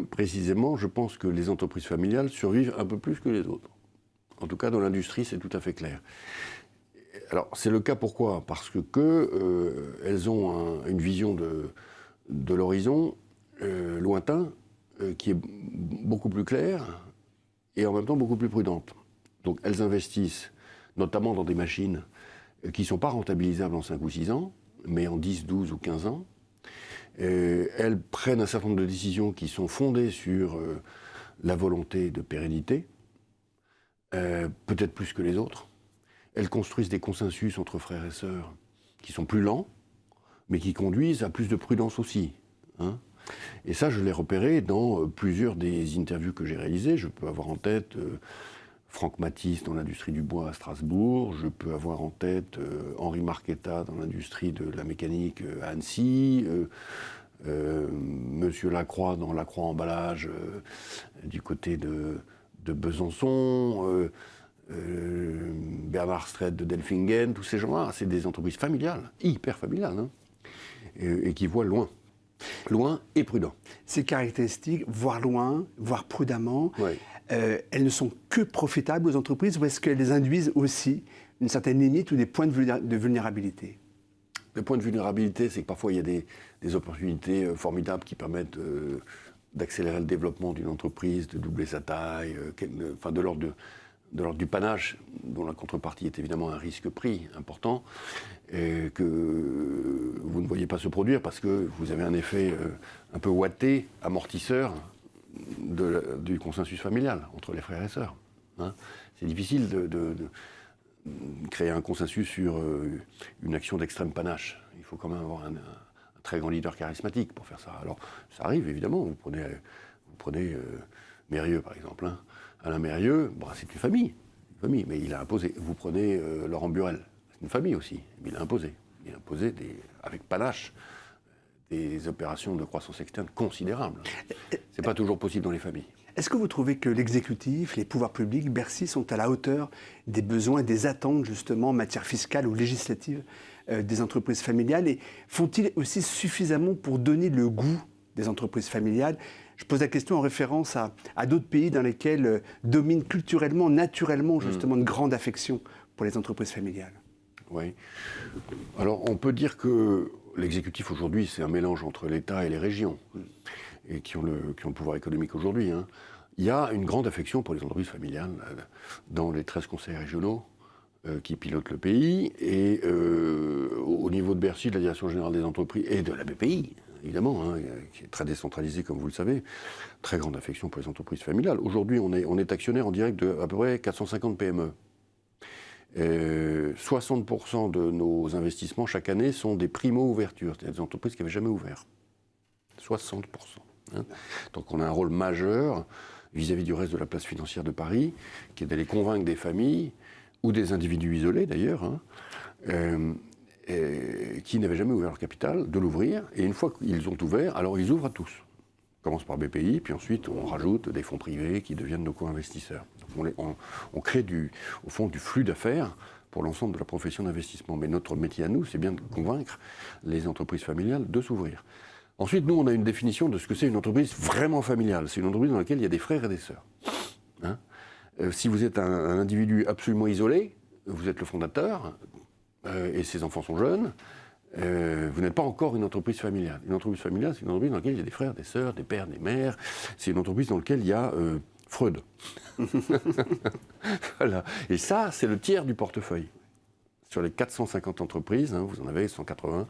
précisément je pense que les entreprises familiales survivent un peu plus que les autres. En tout cas dans l'industrie c'est tout à fait clair. Alors c'est le cas pourquoi ? Parce que elles ont une vision de l'horizon lointain qui est beaucoup plus claire et en même temps beaucoup plus prudente. Donc elles investissent notamment dans des machines qui ne sont pas rentabilisables en 5 ou 6 ans, mais en 10, 12 ou 15 ans. Elles prennent un certain nombre de décisions qui sont fondées sur la volonté de pérennité, peut-être plus que les autres. Elles construisent des consensus entre frères et sœurs qui sont plus lents, mais qui conduisent à plus de prudence aussi. Et ça, je l'ai repéré dans plusieurs des interviews que j'ai réalisées. Je peux avoir en tête Franck Matisse dans l'industrie du bois à Strasbourg. Je peux avoir en tête Henri Marquetta dans l'industrie de la mécanique à Annecy. Monsieur Lacroix dans Lacroix Emballage du côté de Besançon. Bernard Strait de Delfingen. Tous ces gens-là, c'est des entreprises familiales, hyper familiales, et qui voient loin. Loin et prudent. Ces caractéristiques, voir loin, voir prudemment, Oui. Elles ne sont que profitables aux entreprises ou est-ce qu'elles induisent aussi une certaine limite ou des points de vulnérabilité ? Le point de vulnérabilité, c'est que parfois il y a des opportunités formidables qui permettent d'accélérer le développement d'une entreprise, de doubler sa taille, de l'ordre du panache, dont la contrepartie est évidemment un risque pris important, et que vous ne voyez pas se produire parce que vous avez un effet un peu ouaté, amortisseur du consensus familial entre les frères et sœurs. C'est difficile de créer un consensus sur une action d'extrême panache. Il faut quand même avoir un très grand leader charismatique pour faire ça. Alors, ça arrive évidemment. Vous prenez Mérieux, par exemple. Alain Mérieux, c'est une famille, mais il a imposé. Vous prenez Laurent Burel, c'est une famille aussi, mais il a imposé. Il a imposé avec panache des opérations de croissance externe considérables. C'est pas toujours possible dans les familles. Est-ce que vous trouvez que l'exécutif, les pouvoirs publics, Bercy, sont à la hauteur des besoins, des attentes justement en matière fiscale ou législative des entreprises familiales, et font-ils aussi suffisamment pour donner le goût des entreprises familiales ? Je pose la question en référence à d'autres pays dans lesquels domine culturellement, naturellement, justement, une grande affection pour les entreprises familiales. Oui. Alors, on peut dire que l'exécutif aujourd'hui, c'est un mélange entre l'État et les régions, et qui ont le pouvoir économique aujourd'hui. Il y a une grande affection pour les entreprises familiales dans les 13 conseils régionaux qui pilotent le pays, et au niveau de Bercy, de la Direction générale des entreprises et de la BPI, évidemment, qui est très décentralisée, comme vous le savez, très grande affection pour les entreprises familiales. Aujourd'hui, on est actionnaire en direct de à peu près 450 PME. 60% de nos investissements chaque année sont des primo-ouvertures, c'est-à-dire des entreprises qui n'avaient jamais ouvert. 60%. Donc on a un rôle majeur vis-à-vis du reste de la place financière de Paris, qui est d'aller convaincre des familles, ou des individus isolés d'ailleurs, qui n'avaient jamais ouvert leur capital, de l'ouvrir, et une fois qu'ils ont ouvert, alors ils ouvrent à tous. On commence par BPI, puis ensuite on rajoute des fonds privés qui deviennent nos co-investisseurs. Donc on crée au fond du flux d'affaires pour l'ensemble de la profession d'investissement. Mais notre métier à nous, c'est bien de convaincre les entreprises familiales de s'ouvrir. Ensuite, nous, on a une définition de ce que c'est une entreprise vraiment familiale. C'est une entreprise dans laquelle il y a des frères et des sœurs. Si vous êtes un individu absolument isolé, vous êtes le fondateur, et ses enfants sont jeunes, vous n'êtes pas encore une entreprise familiale. Une entreprise familiale, c'est une entreprise dans laquelle il y a des frères, des sœurs, des pères, des mères. C'est une entreprise dans laquelle il y a Freud. Voilà. Et ça, c'est le tiers du portefeuille. Sur les 450 entreprises, vous en avez 180.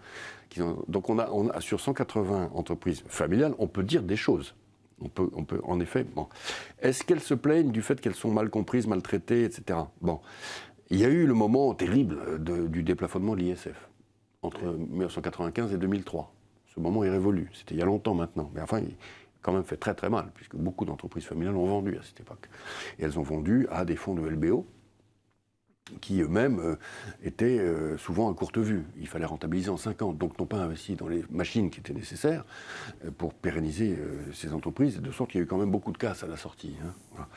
Donc on a sur 180 entreprises familiales, on peut dire des choses. On peut en effet. Bon. Est-ce qu'elles se plaignent du fait qu'elles sont mal comprises, maltraitées, etc. Bon. Il y a eu le moment terrible du déplafonnement de l'ISF entre 1995 et 2003. Ce moment est révolu. C'était il y a longtemps maintenant. Mais enfin, il a quand même fait très très mal, puisque beaucoup d'entreprises familiales ont vendu à cette époque. Et elles ont vendu à des fonds de LBO qui eux-mêmes étaient souvent à courte vue. Il fallait rentabiliser en 5 ans, donc n'ont pas investi dans les machines qui étaient nécessaires pour pérenniser ces entreprises, de sorte qu'il y a eu quand même beaucoup de casse à la sortie. Voilà.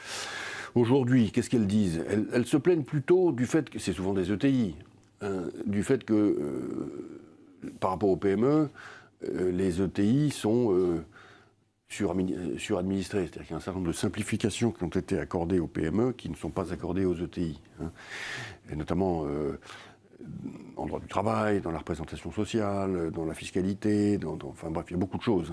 Aujourd'hui, qu'est-ce qu'elles disent ? Elles se plaignent plutôt du fait que, c'est souvent des ETI, du fait que, par rapport aux PME, les ETI sont suradministrés. C'est-à-dire qu'il y a un certain nombre de simplifications qui ont été accordées aux PME qui ne sont pas accordées aux ETI. Et notamment en droit du travail, dans la représentation sociale, dans la fiscalité, enfin bref, il y a beaucoup de choses.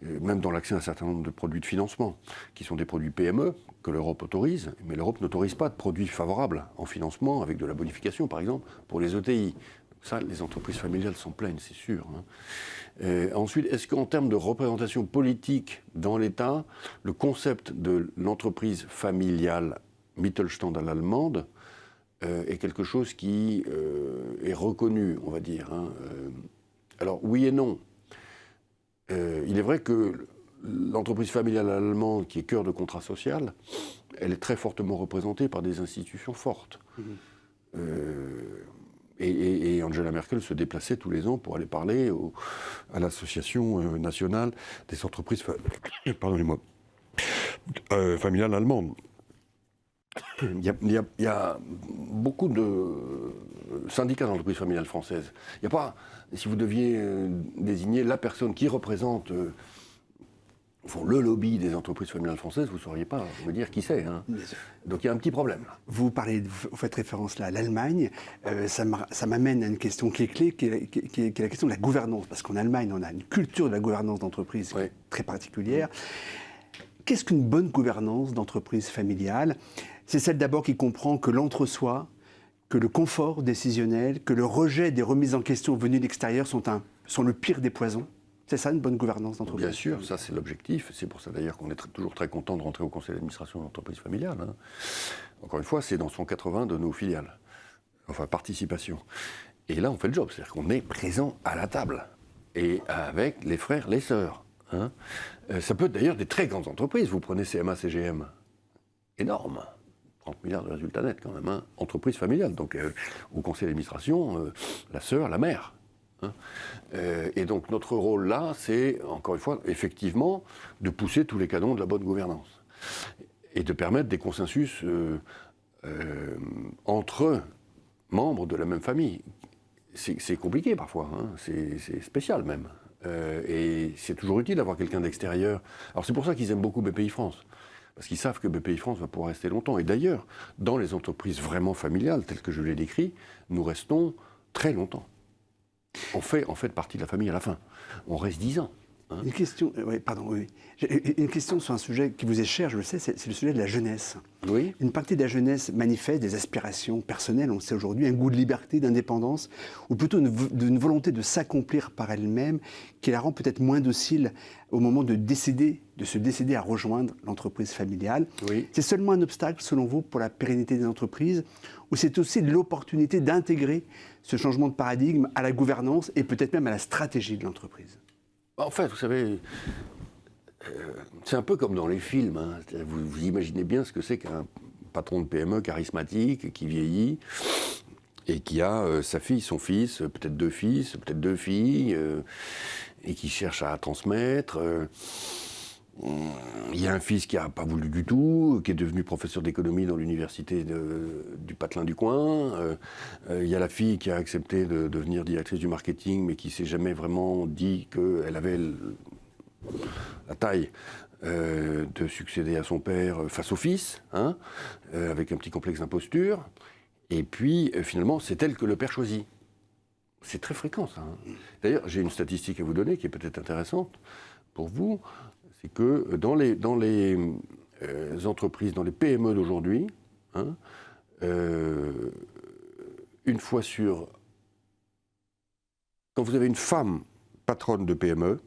Même dans l'accès à un certain nombre de produits de financement, qui sont des produits PME, que l'Europe autorise, mais l'Europe n'autorise pas de produits favorables en financement, avec de la bonification par exemple, pour les ETI. Ça, les entreprises familiales s'en plaignent, c'est sûr. Ensuite, est-ce qu'en termes de représentation politique dans l'État, le concept de l'entreprise familiale Mittelstand à l'allemande est quelque chose qui est reconnu, on va dire. Alors, oui et non. Il est vrai que l'entreprise familiale allemande, qui est cœur de contrat social, elle est très fortement représentée par des institutions fortes. Et Angela Merkel se déplaçait tous les ans pour aller parler à l'Association nationale des entreprises familiales allemandes. Il y a beaucoup de syndicats d'entreprises familiales françaises. Il n'y a pas, si vous deviez désigner la personne qui représente le lobby des entreprises familiales françaises, vous ne sauriez pas me dire qui c'est. Donc il y a un petit problème. Vous faites référence là à l'Allemagne. Ça m'amène à une question qui est clé, qui est la question de la gouvernance. Parce qu'en Allemagne, on a une culture de la gouvernance d'entreprise très particulière. Qu'est-ce qu'une bonne gouvernance d'entreprise familiale ? C'est celle d'abord qui comprend que l'entre-soi, que le confort décisionnel, que le rejet des remises en question venues de l'extérieur sont le pire des poisons. C'est ça, une bonne gouvernance d'entreprise ? Bien sûr, ça c'est l'objectif. C'est pour ça d'ailleurs qu'on est toujours très content de rentrer au conseil d'administration d'entreprise familiale. Encore une fois, c'est dans 180 de nos filiales. Enfin, participation. Et là, on fait le job. C'est-à-dire qu'on est présent à la table. Et avec les frères, les sœurs. Ça peut être d'ailleurs des très grandes entreprises. Vous prenez CMA, CGM. Énorme. 30 milliards de résultats nets quand même. Entreprise familiale. Donc, au conseil d'administration, la sœur, la mère. Et donc notre rôle là, c'est, encore une fois, effectivement, de pousser tous les canons de la bonne gouvernance et de permettre des consensus entre membres de la même famille. C'est compliqué parfois, c'est spécial même. Et c'est toujours utile d'avoir quelqu'un d'extérieur. Alors c'est pour ça qu'ils aiment beaucoup BPI France. Parce qu'ils savent que BPI France va pouvoir rester longtemps. Et d'ailleurs, dans les entreprises vraiment familiales, telles que je l'ai décrit, nous restons très longtemps. On fait partie de la famille à la fin. On reste 10 ans. Une question, une question sur un sujet qui vous est cher, je le sais, c'est le sujet de la jeunesse. Oui. Une partie de la jeunesse manifeste des aspirations personnelles, on le sait aujourd'hui, un goût de liberté, d'indépendance, ou plutôt une volonté de s'accomplir par elle-même, qui la rend peut-être moins docile au moment de se décider à rejoindre l'entreprise familiale. Oui. C'est seulement un obstacle, selon vous, pour la pérennité des entreprises, ou c'est aussi l'opportunité d'intégrer ce changement de paradigme à la gouvernance et peut-être même à la stratégie de l'entreprise ? En fait, vous savez, c'est un peu comme dans les films. Vous imaginez bien ce que c'est qu'un patron de PME charismatique, qui vieillit, et qui a sa fille, son fils, peut-être 2 fils, peut-être 2 filles, et qui cherche à transmettre. Il y a un fils qui n'a pas voulu du tout, qui est devenu professeur d'économie dans l'université du Patelin du coin. Il y a la fille qui a accepté de devenir directrice du marketing, mais qui ne s'est jamais vraiment dit qu'elle avait la taille de succéder à son père face au fils, avec un petit complexe d'imposture. Et puis, finalement, c'est elle que le père choisit. C'est très fréquent, ça. Hein. D'ailleurs, j'ai une statistique à vous donner qui est peut-être intéressante pour vous. C'est que dans les entreprises, dans les PME d'aujourd'hui, hein, une fois sur... Quand vous avez une femme patronne de PME,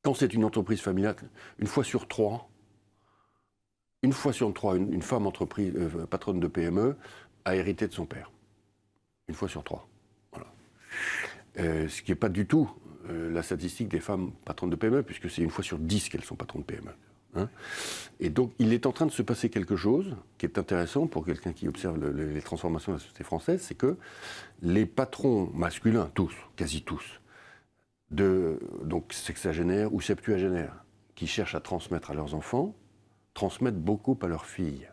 quand c'est une entreprise familiale, une fois sur trois, une femme patronne de PME a hérité de son père. Une fois sur trois. Voilà. Ce qui n'est pas du tout la statistique des femmes patronnes de PME, puisque c'est une fois sur 10 qu'elles sont patronnes de PME. Hein. Et donc, il est en train de se passer quelque chose qui est intéressant pour quelqu'un qui observe les transformations de la société française, c'est que les patrons masculins, tous, quasi tous, donc sexagénaires ou septuagénaires, qui cherchent à transmettre à leurs enfants, transmettent beaucoup à leurs filles.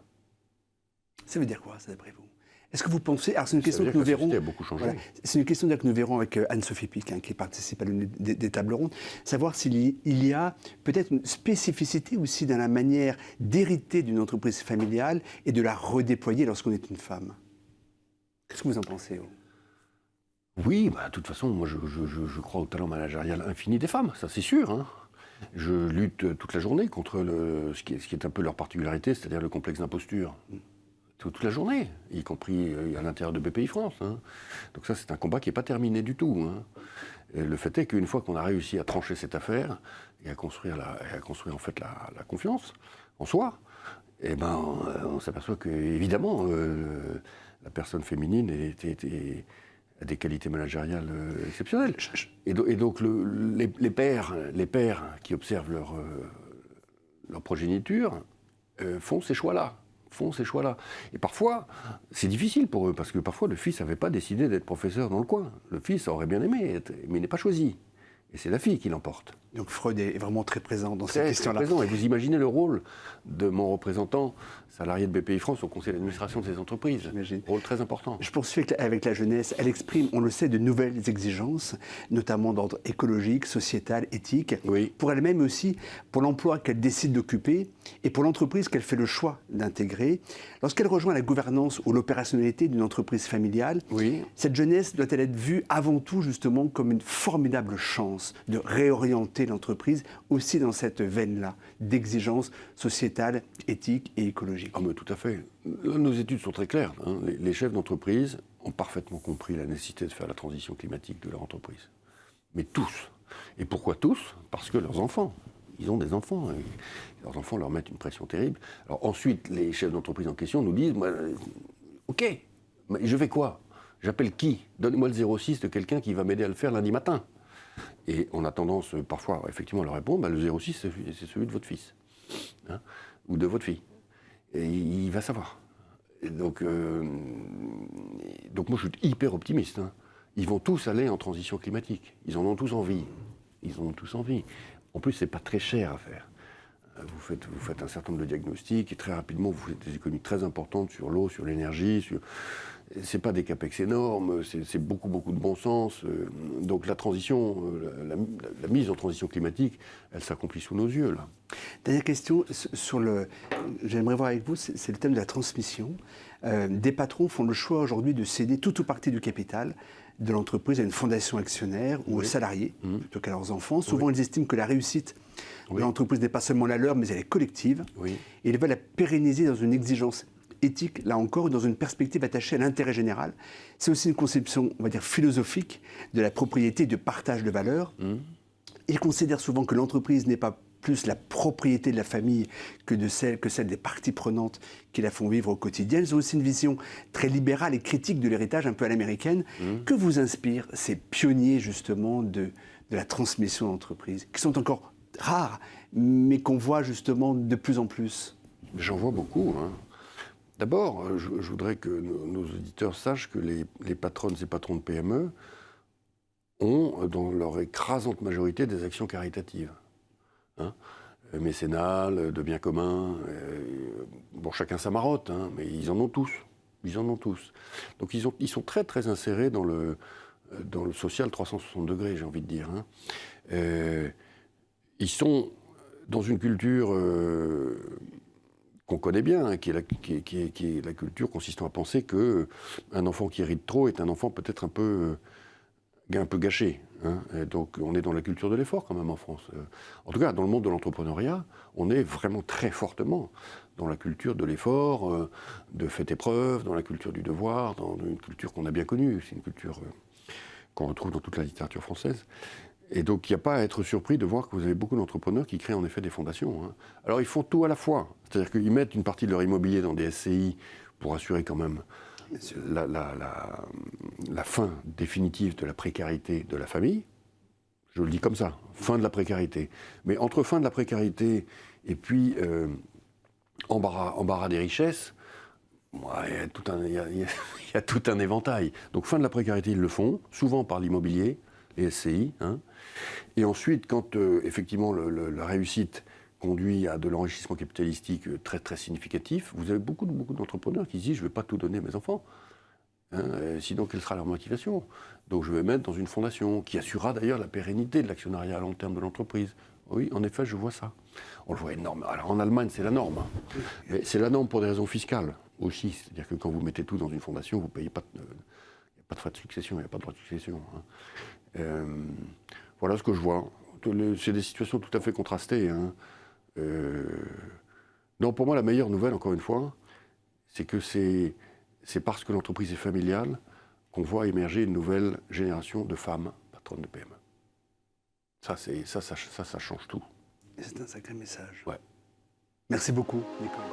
Ça veut dire quoi, ça, d'après vous? Est-ce que vous pensez... Alors, c'est une question que nous verrons... La société a beaucoup changé. Voilà, c'est une question que nous verrons avec Anne-Sophie Pic, hein, qui participe à l'une des tables rondes, savoir s'il y a peut-être une spécificité aussi dans la manière d'hériter d'une entreprise familiale et de la redéployer lorsqu'on est une femme. Qu'est-ce que vous en pensez, vous? Oui, de toute façon, moi, je crois au talent managérial infini des femmes, ça c'est sûr. Hein. Je lutte toute la journée contre ce qui est un peu leur particularité, c'est-à-dire le complexe d'imposture. Toute la journée, y compris à l'intérieur de BPI France. Hein. Donc ça, c'est un combat qui n'est pas terminé du tout. Hein. Et le fait est qu'une fois qu'on a réussi à trancher cette affaire et à construire en fait la confiance en soi, eh ben, on s'aperçoit que évidemment la personne féminine a des qualités managériales exceptionnelles. Et donc les pères qui observent leur progéniture font ces choix-là. Et parfois, c'est difficile pour eux, parce que parfois le fils n'avait pas décidé d'être professeur dans le coin. Le fils aurait bien aimé, mais il n'est pas choisi. Et c'est la fille qui l'emporte. Donc Freud est vraiment très présent dans cette question-là. Très présent. Et vous imaginez le rôle de mon représentant salarié de BPI France au conseil d'administration de ces entreprises. J'imagine. Rôle très important. Je poursuis avec la jeunesse. Elle exprime, on le sait, de nouvelles exigences, notamment d'ordre écologique, sociétal, éthique, Oui. pour elle-même aussi, pour l'emploi qu'elle décide d'occuper et pour l'entreprise qu'elle fait le choix d'intégrer. Lorsqu'elle rejoint la gouvernance ou l'opérationnalité d'une entreprise familiale, Oui. cette jeunesse doit-elle être vue avant tout justement comme une formidable chance de réorienter l'entreprise aussi dans cette veine-là d'exigence sociétale, éthique et écologique. Ah mais tout à fait. Là, nos études sont très claires. Hein. Les chefs d'entreprise ont parfaitement compris la nécessité de faire la transition climatique de leur entreprise. Mais tous. Et pourquoi tous? Parce que leurs enfants, ils ont des enfants. Et leurs enfants leur mettent une pression terrible. Alors ensuite, les chefs d'entreprise en question nous disent ok, mais je fais quoi? J'appelle qui? Donnez-moi le 06 de quelqu'un qui va m'aider à le faire lundi matin. Et on a tendance parfois effectivement à leur répondre le 06 c'est celui de votre fils, hein, ou de votre fille. Et il va savoir. Et donc moi je suis hyper optimiste. Hein. Ils vont tous aller en transition climatique. Ils en ont tous envie. En plus, c'est pas très cher à faire. Vous faites un certain nombre de diagnostics et très rapidement vous faites des économies très importantes sur l'eau, sur l'énergie. C'est pas des capex énormes, c'est beaucoup de bon sens. Donc la transition, la mise en transition climatique, elle s'accomplit sous nos yeux là. Dernière question j'aimerais voir avec vous, c'est le thème de la transmission. Des patrons font le choix aujourd'hui de céder tout ou partie du capital de l'entreprise à une fondation actionnaire ou aux salariés, plutôt qu'à leurs enfants. Souvent, ils estiment que la réussite de l'entreprise n'est pas seulement la leur, mais elle est collective. Oui. Et ils veulent la pérenniser dans une exigence éthique, là encore, dans une perspective attachée à l'intérêt général. C'est aussi une conception, on va dire, philosophique de la propriété et du partage de valeurs. Ils considèrent souvent que l'entreprise n'est pas plus la propriété de la famille que celle des parties prenantes qui la font vivre au quotidien. Ils ont aussi une vision très libérale et critique de l'héritage, un peu à l'américaine. Que vous inspirent ces pionniers, justement, de la transmission d'entreprise, qui sont encore rares, mais qu'on voit, justement, de plus en plus? J'en vois beaucoup. Hein. D'abord, je voudrais que nos auditeurs sachent que les patronnes et patrons de PME ont, dans leur écrasante majorité, des actions caritatives. Hein, mécénal, de bien commun, bon, chacun sa marotte, hein, mais ils en ont tous. Donc ils sont très très insérés dans le social 360 degrés, j'ai envie de dire. Hein. Ils sont dans une culture qu'on connaît bien, hein, qui est la culture consistant à penser qu'un enfant qui hérite trop est un enfant peut-être un peu gâché. Hein. Et donc on est dans la culture de l'effort quand même en France. En tout cas, dans le monde de l'entrepreneuriat, on est vraiment très fortement dans la culture de l'effort, de fait épreuve, dans la culture du devoir, dans une culture qu'on a bien connue. C'est une culture qu'on retrouve dans toute la littérature française. Et donc, il n'y a pas à être surpris de voir que vous avez beaucoup d'entrepreneurs qui créent en effet des fondations. Hein. Alors, ils font tout à la fois. C'est-à-dire qu'ils mettent une partie de leur immobilier dans des SCI pour assurer quand même la fin définitive de la précarité de la famille. Je le dis comme ça, fin de la précarité. Mais entre fin de la précarité et puis embarras des richesses, il y a tout un éventail. Donc, fin de la précarité, ils le font, souvent par l'immobilier, les SCI. Hein. Et ensuite, quand effectivement la réussite conduit à de l'enrichissement capitalistique très très significatif, vous avez beaucoup d'entrepreneurs qui se disent je ne vais pas tout donner à mes enfants, hein, sinon quelle sera leur motivation? Donc je vais mettre dans une fondation qui assurera d'ailleurs la pérennité de l'actionnariat à long terme de l'entreprise. Oui, en effet, je vois ça. On le voit énorme. Alors en Allemagne, c'est la norme. Hein. Mais c'est la norme pour des raisons fiscales aussi. C'est-à-dire que quand vous mettez tout dans une fondation, vous ne payez pas. Il n'y a pas de frais de succession, il n'y a pas de droit de succession. Hein. Voilà ce que je vois. C'est des situations tout à fait contrastées. Hein. Non, pour moi, la meilleure nouvelle, encore une fois, c'est que c'est parce que l'entreprise est familiale qu'on voit émerger une nouvelle génération de femmes patronnes de PME. Ça change tout. Et c'est un sacré message. Ouais. Merci beaucoup, Nicolas.